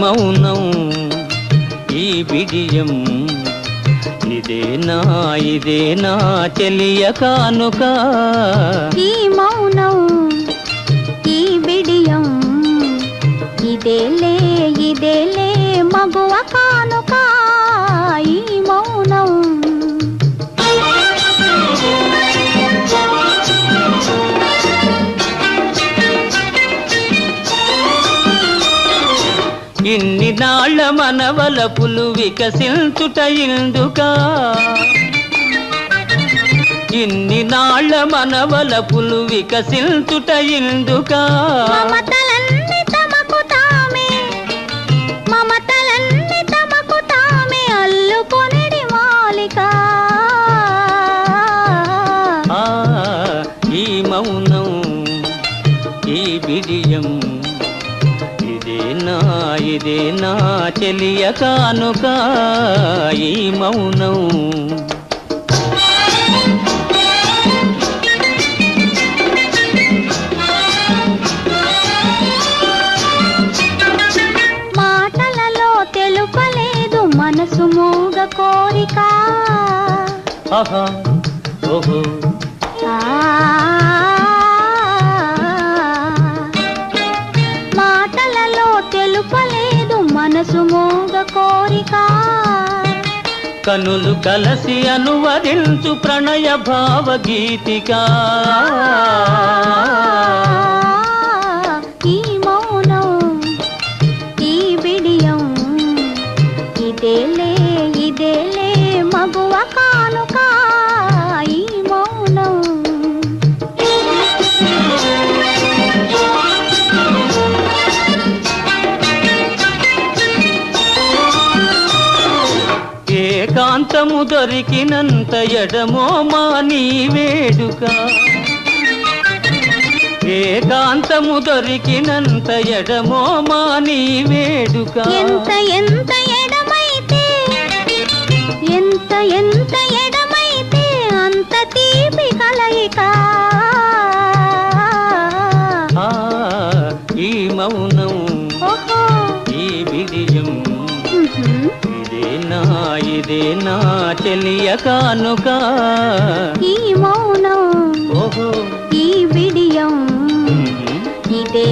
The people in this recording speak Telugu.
మౌనం ఈ బిడియం ఇదేనా చెలియ కానుక ఈ మౌనం ఈ బిడియం ఇదేలే మగువ కానుక ఈ మౌనం ఇన్ని నాళ్ళ మనవలపులు వికసించుట ఇందుకా ఇన్ని నాళ్ళ మనవలపులు వికసించుట ఇందుకా మమతలన్నీ తమకు తామే అల్లుకొనిడి మాలిక ఈ మౌనం ఈ బిడియం ఇదేనా చెలియ కానుక ఈ మౌనం మాటలలో తెలుపలేదు మనసు మూగ కోరిక ఆహా ఓహో మాటలలో తెలుపలేదు మనసు మూగ కోరిక కనులు కలసి అనువదించు ప్రణయ భావగీతిక ఈ మౌనం ఈ బిడియం ఇదేలే మగువ కానుక ఈ మౌనం ఏకాంతము దొరికినంత ఎడమో మాని వేడుక ఏకాంతము దొరికినంత ఎడమో మాని వేడుక ఎంత ఎడమైతే అంత తీపి కలయిక ఈ మౌనం ఈ బిడియం ఇదేనా చెలియ కానుక ఈ మౌనం ఓహో ఈ బిడియం ఇదే